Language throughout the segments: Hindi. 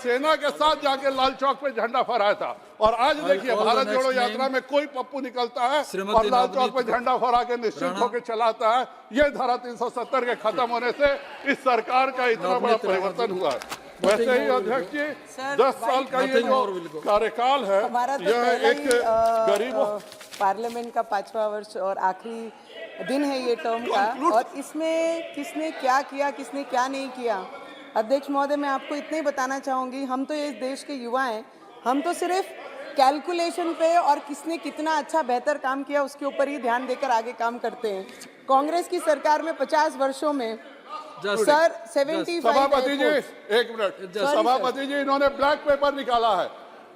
सेना के साथ जाके लाल चौक पे झंडा फहराया था। और आज देखिए भारत जोड़ो यात्रा में कोई पप्पू निकलता है और लाल चौक पे झंडा फहरा के निश्चित होकर चलाता है। ये धारा 370 के खत्म होने से इस सरकार का इतना बड़ा परिवर्तन हुआ है। वैसे ही अध्यक्ष जी 10 साल का ये जो कार्यकाल है यह एक गरीबों पार्लियामेंट का 5वां वर्ष और आखिरी दिन है ये टर्म का, और इसमें किसने क्या किया किसने क्या नहीं किया। अध्यक्ष महोदय, मैं आपको इतना ही बताना चाहूँगी, हम तो इस देश के युवा हैं, हम तो सिर्फ कैलकुलेशन पे और किसने कितना अच्छा बेहतर काम किया उसके ऊपर ही ध्यान देकर आगे काम करते हैं। कांग्रेस की सरकार में 50 वर्षों में सर 75 सभापति जी एक मिनट, सभापति जी इन्होंने ब्लैक पेपर निकाला है,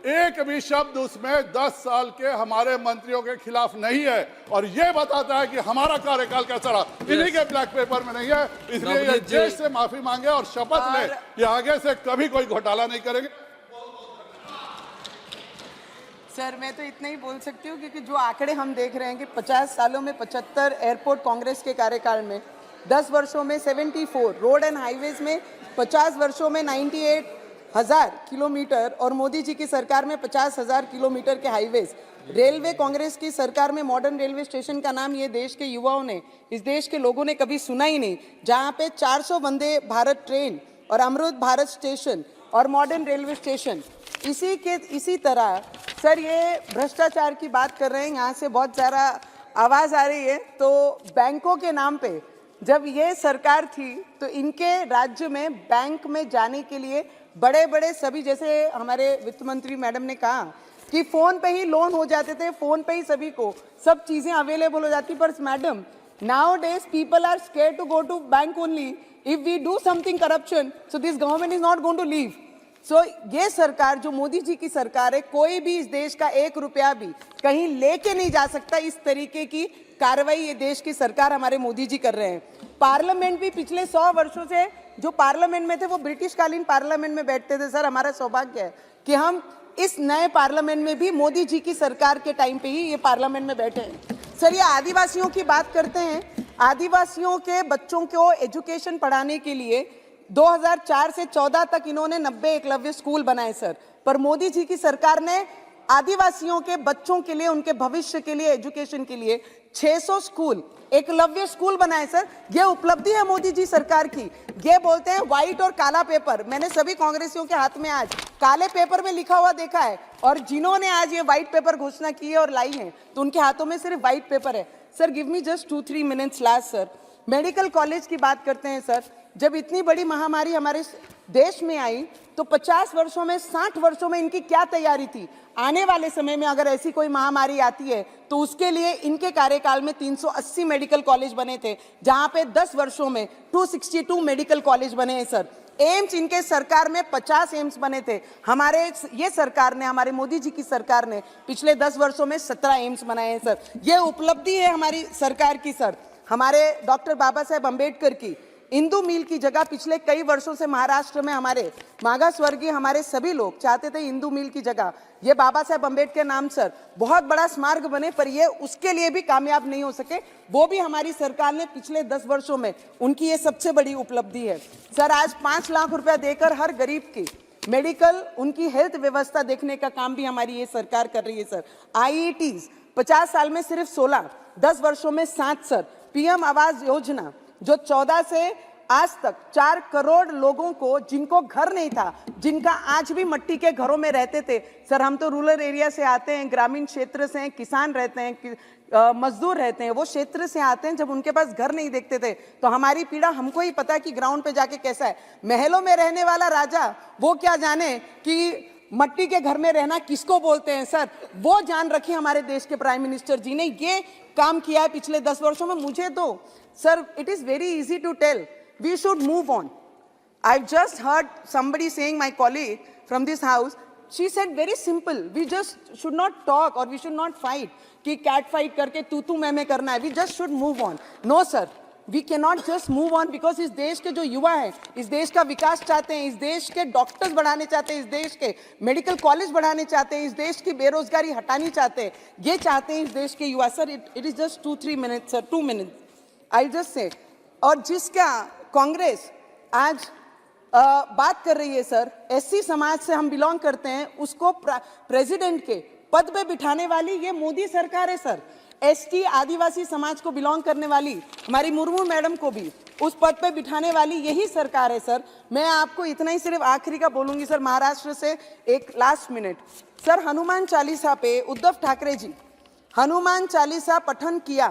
एक भी शब्द उसमें 10 साल के हमारे मंत्रियों के खिलाफ नहीं है और ये बताता है कि हमारा कार्यकाल कैसा रहा। इन्हीं के ब्लैक पेपर में नहीं है, इसलिए ये देश से माफी मांगे और शपथ ले कि आगे से कभी कोई घोटाला नहीं करेंगे। सर मैं तो इतना ही बोल सकती हूँ क्योंकि जो आंकड़े हम देख रहे हैं कि 50 सालों में 75 एयरपोर्ट कांग्रेस के कार्यकाल में, 10 वर्षों में 74, रोड एंड हाईवेज में 50 वर्षों में 98,000 किलोमीटर और मोदी जी की सरकार में 50,000 किलोमीटर के हाईवेज। रेलवे कांग्रेस की सरकार में मॉडर्न रेलवे स्टेशन का नाम ये देश के युवाओं ने, इस देश के लोगों ने कभी सुना ही नहीं, जहाँ पे 400 वंदे भारत ट्रेन और अमृत भारत स्टेशन और मॉडर्न रेलवे स्टेशन। इसी तरह सर ये भ्रष्टाचार की बात कर रहे हैं, यहाँ से बहुत ज़्यादा आवाज़ आ रही है। तो बैंकों के नाम पे जब ये सरकार थी तो इनके राज्य में बैंक में जाने के लिए बड़े बड़े सभी, जैसे हमारे वित्त मंत्री मैडम ने कहा कि फ़ोन पे ही लोन हो जाते थे, फ़ोन पे ही सभी को सब चीज़ें अवेलेबल हो जाती। पर madam nowadays people are scared to go to bank only if we do something corruption, so this government is not going to leave. So ये सरकार जो मोदी जी की सरकार है, कोई भी इस देश का 1 रुपया भी कहीं लेके नहीं जा सकता। इस तरीके की कार्रवाई ये देश की सरकार हमारे मोदी जी कर रहे हैं। पार्लियामेंट भी पिछले 100 वर्षों से जो पार्लियामेंट में थे वो ब्रिटिश कालीन पार्लियामेंट में बैठते थे। सर हमारा सौभाग्य है कि हम इस नए पार्लियामेंट में भी मोदी जी की सरकार के टाइम पे ही ये पार्लियामेंट में बैठे हैं। सर ये आदिवासियों की बात करते हैं, आदिवासियों के बच्चों को एजुकेशन पढ़ाने के लिए 2004 से 14 तक इन्होंने 90 एकलव्य स्कूल बनाए सर। पर मोदी जी की सरकार ने आदिवासियों के बच्चों के लिए, उनके भविष्य के लिए, एजुकेशन के लिए 600 स्कूल, एकलव्य स्कूल बनाए सर। ये उपलब्धि है मोदी जी सरकार की। ये बोलते हैं व्हाइट और काला पेपर। मैंने सभी कांग्रेसियों के हाथ में आज काले पेपर में लिखा हुआ देखा है, और जिन्होंने आज ये व्हाइट पेपर घोषणा की है और लाई है तो उनके हाथों में सिर्फ व्हाइट पेपर है। Sir give me just 2-3 minutes last sir. Medical college की बात करते हैं सर। जब इतनी बड़ी महामारी हमारे देश में आई तो 50 वर्षों में, 60 वर्षों में इनकी क्या तैयारी थी। आने वाले समय में अगर ऐसी कोई महामारी आती है तो उसके लिए इनके कार्यकाल में 380 मेडिकल कॉलेज बने थे, जहां पे 10 वर्षों में 262 मेडिकल कॉलेज बने हैं सर। एम्स इनके सरकार में 50 एम्स बने थे। हमारे ये सरकार ने, हमारे मोदी जी की सरकार ने पिछले 10 वर्षों में 17 एम्स बनाए हैं सर। ये उपलब्धि है हमारी सरकार की सर। हमारे डॉक्टर बाबा साहेब अम्बेडकर की इंदू मिल की जगह पिछले कई वर्षों से महाराष्ट्र में हमारे मागा स्वर्गीय हमारे सभी लोग चाहते थे इंदू मिल की जगह ये बाबा साहेब अम्बेडकर नाम सर बहुत बड़ा स्मारक बने, पर ये उसके लिए भी कामयाब नहीं हो सके। वो भी हमारी सरकार ने पिछले 10 वर्षों में, उनकी ये सबसे बड़ी उपलब्धि है सर। आज 5 लाख रुपया देकर हर गरीब की मेडिकल, उनकी हेल्थ व्यवस्था देखने का काम भी हमारी ये सरकार कर रही है सर। IITs 50 साल में सिर्फ 16, 10 वर्षों में 7 सर। PM आवास योजना जो 14 से आज तक 4 करोड़ लोगों को, जिनको घर नहीं था, जिनका आज भी मिट्टी के घरों में रहते थे सर। हम तो रूरल एरिया से आते हैं, ग्रामीण क्षेत्र से हैं, किसान रहते हैं, मजदूर रहते हैं, वो क्षेत्र से आते हैं। जब उनके पास घर नहीं देखते थे तो हमारी पीड़ा हमको ही पता है कि ग्राउंड पे जाके कैसा है। महलों में रहने वाला राजा वो क्या जाने कि मट्टी के घर में रहना किसको बोलते हैं सर। वो जान रखी हमारे देश के प्राइम मिनिस्टर जी ने, ये काम किया है पिछले 10 वर्षों में। मुझे तो sir it is very easy to tell, we should move on. I just heard somebody saying, my colleague from this house, she said very simple, we just should not talk or we should not fight कि कैट फाइट करके तू मैं करना है। We just should move on. No sir, we can not just move on, because इस देश के जो युवा हैं, इस देश का विकास चाहते हैं, इस देश के डॉक्टर्स बढ़ाने चाहते हैं, इस देश के मेडिकल कॉलेज बढ़ाने चाहते हैं, इस देश की बेरोजगारी हटानी चाहते हैं, ये चाहते हैं इस देश के युवा। Sir it is just 2-3 minutes sir, 2 minutes I just say. और जिसका कांग्रेस आज बात कर रही है सर, एससी समाज से हम बिलोंग करते हैं, उसको प्रेसिडेंट के पद पे बिठाने वाली ये मोदी सरकार है सर। एसटी आदिवासी समाज को बिलोंग करने वाली हमारी मुर्मू मैडम को भी उस पद पे बिठाने वाली यही सरकार है सर। मैं आपको इतना ही सिर्फ आखिरी का बोलूंगी सर, महाराष्ट्र से एक last minute sir. Hanuman Chalisa पे उद्धव ठाकरे जी हनुमान चालीसा पठन किया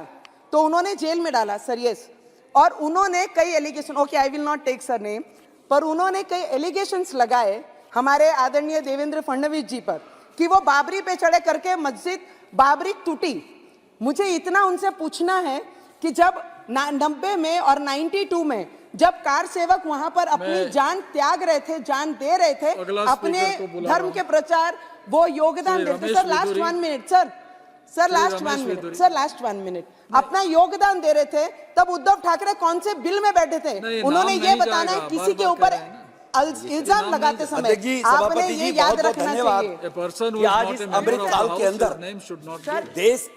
तो उन्होंने जेल में डाला सर, यस। और उन्होंने कई allegation, okay I will not take sir name, पर उन्होंने कई एलिगेशंस लगाए हमारे आदरणीय देवेंद्र फडणवीस जी पर कि वो बाबरी पे चढ़े करके मस्जिद बाबरी टूटी। मुझे इतना उनसे पूछना है कि जब 90 में और 92 में जब कार सेवक वहां पर अपनी जान त्याग रहे थे, जान दे रहे थे अपने धर्म के प्रचार, वो योगदान देते sir. Last 1 minute sir, sir last 1 minute sir, last 1 minute अपना योगदान दे रहे थे, तब उद्धव ठाकरे कौन से बिल में बैठे थे? उन्होंने ये बताना है किसी के ऊपर इल्जाम लगाते समय आपने ये याद रखना चाहिए। आज इस अमृतकाल के अंदर देश